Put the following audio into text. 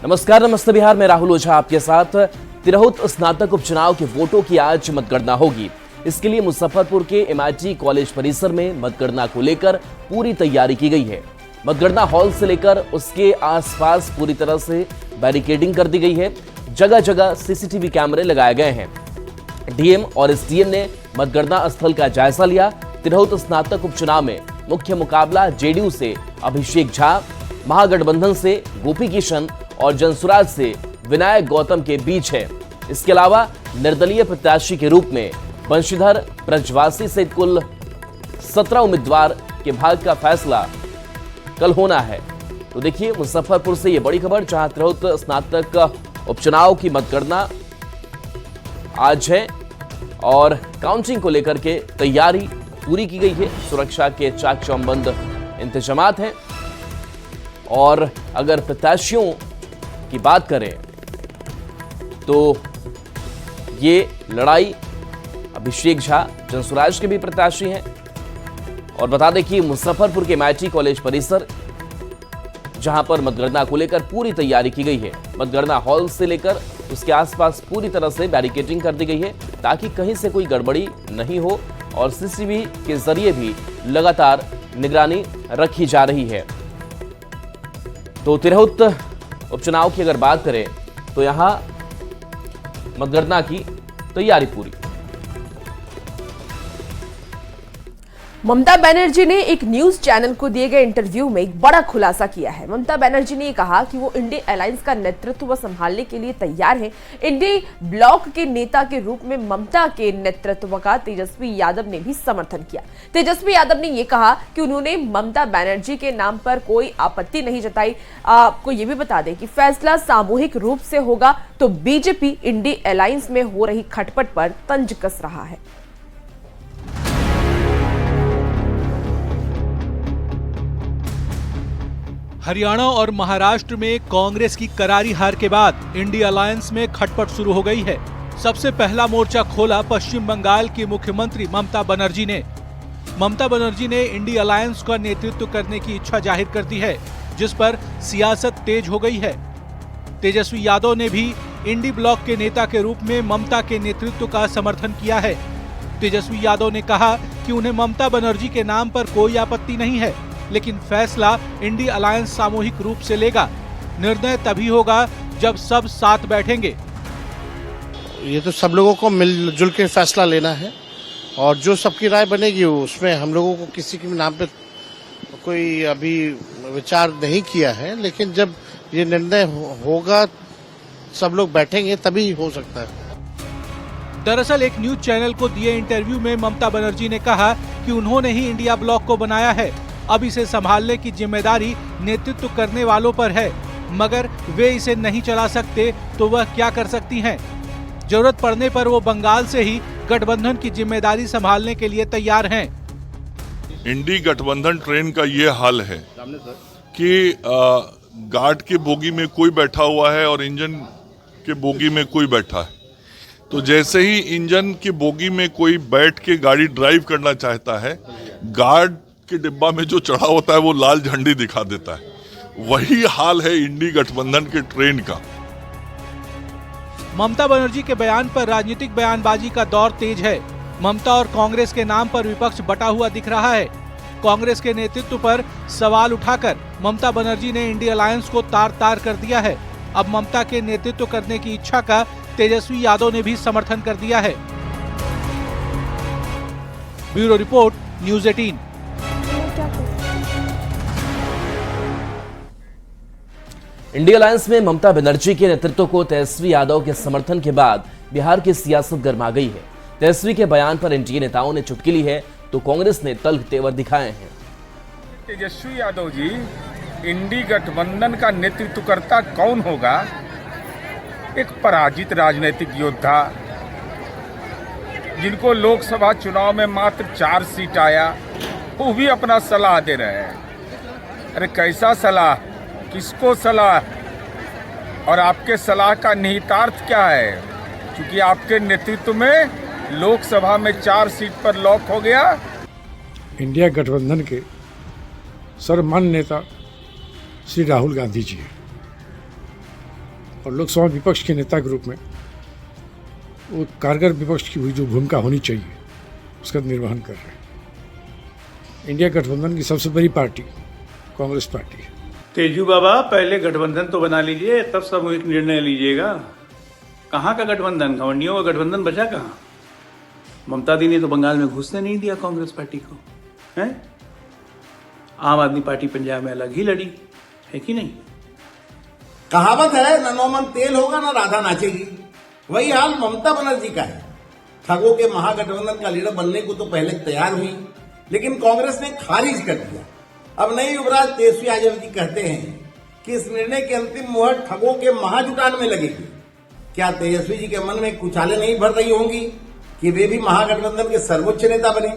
नमस्कार, नमस्ते बिहार में राहुल ओझा आपके साथ। तिरहुत स्नातक उपचुनाव के वोटों की आज मतगणना होगी। इसके लिए मुजफ्फरपुर के MIT कॉलेज परिसर में मतगणना को लेकर पूरी तैयारी की गई है। मतगणना हॉल से लेकर उसके आसपास पूरी तरह से बैरिकेडिंग कर दी गई है। जगह जगह CCTV कैमरे लगाए गए हैं। DM और SDM ने मतगणना स्थल का जायजा लिया। तिरहुत स्नातक उपचुनाव में मुख्य मुकाबला JDU से अभिषेक झा, महागठबंधन से गोपी किशन और जनसुराज से विनायक गौतम के बीच है। इसके अलावा निर्दलीय प्रत्याशी के रूप में बंशीधर ब्रजवासी सहित कुल 17 उम्मीदवार के भाग्य का फैसला कल होना है। तो देखिए, मुजफ्फरपुर से ये बड़ी खबर, जहां तिरहुत स्नातक उपचुनाव की मतगणना आज है और काउंटिंग को लेकर के तैयारी पूरी की गई है। सुरक्षा के चाक चौबंद इंतजामात हैं और अगर प्रत्याशियों की बात करें तो ये लड़ाई अभिषेक झा जनसुराज के भी प्रत्याशी हैं। और बता दें कि मुजफ्फरपुर के MIT कॉलेज परिसर, जहां पर मतगणना को लेकर पूरी तैयारी की गई है। मतगणना हॉल से लेकर उसके आसपास पूरी तरह से बैरिकेडिंग कर दी गई है ताकि कहीं से कोई गड़बड़ी नहीं हो और CCTV के जरिए भी लगातार निगरानी रखी जा रही है। तो तिरहुत उपचुनाव की अगर बात करें तो यहां मतगणना की तैयारी पूरी। ममता बनर्जी ने एक न्यूज चैनल को दिए गए इंटरव्यू में एक बड़ा खुलासा किया है। ममता बनर्जी ने कहा कि वो इंडी अलायंस का नेतृत्व संभालने के लिए तैयार है। इंडी ब्लॉक के नेता के रूप में ममता के नेतृत्व का तेजस्वी यादव ने भी समर्थन किया। तेजस्वी यादव ने यह कहा कि उन्होंने ममता बनर्जी के नाम पर कोई आपत्ति नहीं जताई। आपको ये भी बता दें कि फैसला सामूहिक रूप से होगा तो बीजेपी इंडी अलायंस में हो रही खटपट पर तंज कस रहा है। हरियाणा और महाराष्ट्र में कांग्रेस की करारी हार के बाद इंडी अलायंस में खटपट शुरू हो गई है। सबसे पहला मोर्चा खोला पश्चिम बंगाल की मुख्यमंत्री ममता बनर्जी ने। ममता बनर्जी ने इंडी अलायंस का नेतृत्व करने की इच्छा जाहिर कर दी है, जिस पर सियासत तेज हो गई है। तेजस्वी यादव ने भी इंडी ब्लॉक के नेता के रूप में ममता के नेतृत्व का समर्थन किया है। तेजस्वी यादव ने कहा कि उन्हें ममता बनर्जी के नाम पर कोई आपत्ति नहीं है, लेकिन फैसला इंडी अलायंस सामूहिक रूप से लेगा। निर्णय तभी होगा जब सब साथ बैठेंगे। ये तो सब लोगों को मिलजुल के फैसला लेना है और जो सबकी राय बनेगी उसमें हम लोगों को किसी के नाम पे कोई अभी विचार नहीं किया है, लेकिन जब ये निर्णय होगा सब लोग बैठेंगे तभी हो सकता है। दरअसल एक न्यूज चैनल को दिए इंटरव्यू में ममता बनर्जी ने कहा कि उन्होंने ही इंडिया ब्लॉक को बनाया है, अब इसे संभालने की जिम्मेदारी नेतृत्व करने वालों पर है, मगर वे इसे नहीं चला सकते तो वह क्या कर सकती हैं? जरूरत पड़ने पर वो बंगाल से ही गठबंधन की जिम्मेदारी संभालने के लिए तैयार हैं। इंडी गठबंधन ट्रेन का ये हाल है कि गार्ड के बोगी में कोई बैठा हुआ है और इंजन के बोगी में कोई बैठा है। तो जैसे ही इंजन की बोगी में कोई बैठ के गाड़ी ड्राइव करना चाहता है, गार्ड के डिब्बा में जो चढ़ा होता है वो लाल झंडी दिखा देता है। वही हाल है इंडी गठबंधन के ट्रेन का। ममता बनर्जी के बयान पर राजनीतिक बयानबाजी का दौर तेज है। ममता और कांग्रेस के नाम पर विपक्ष बटा हुआ दिख रहा है। कांग्रेस के नेतृत्व पर सवाल उठाकर ममता बनर्जी ने इंडी अलायंस को तार-तार कर दिया है। अब ममता के नेतृत्व करने की इच्छा का तेजस्वी यादव ने भी समर्थन कर दिया है। Bureau report, news 18। INDI alliance में ममता बनर्जी के नेतृत्व को तेजस्वी यादव के समर्थन के बाद बिहार की सियासत गर्मा गई है। तेजस्वी के बयान पर एनडीए नेताओं ने चुटकी ली है तो कांग्रेस ने तल्ख तेवर दिखाए हैं। तेजस्वी यादव जी, इंडी गठबंधन का नेतृत्वकर्ता कौन होगा? एक पराजित राजनीतिक योद्धा जिनको लोकसभा चुनाव में मात्र 4 सीट आया, वो भी अपना सलाह दे रहे हैं। अरे कैसा सलाह, किसको सलाह, और आपके सलाह का निहितार्थ क्या है? क्योंकि आपके नेतृत्व में लोकसभा में 4 सीट पर लॉक हो गया। इंडिया गठबंधन के सर्वमान्य नेता श्री राहुल गांधी जी हैं। और लोकसभा विपक्ष के नेता के रूप में वो कारगर विपक्ष की हुई जो भूमिका होनी चाहिए उसका निर्वहन कर रहे हैं। इंडिया गठबंधन की सबसे बड़ी पार्टी कांग्रेस पार्टी है। तेजू बाबा, पहले गठबंधन तो बना लीजिए, तब सामूहिक निर्णय लीजिएगा। कहाँ का गठबंधन? घमंडियों का गठबंधन बचा कहाँ? ममता दी ने तो बंगाल में घुसने नहीं दिया कांग्रेस पार्टी को, हैं? आम आदमी पार्टी पंजाब में अलग ही लड़ी है कि नहीं? कहावत है, न नौमन तेल होगा न राधा नाचेगी। वही हाल ममता बनर्जी का है। ठगों के महागठबंधन का लीडर बनने को तो पहले तैयार हुई, लेकिन कांग्रेस ने खारिज कर दिया। अब नई युवराज तेजस्वी यादव जी कहते हैं कि इस निर्णय की अंतिम मुहर ठगों के महाजुटान में लगेगी। क्या तेजस्वी जी के मन में कुचाले नहीं भर रही होंगी कि वे भी महागठबंधन के सर्वोच्च नेता बने?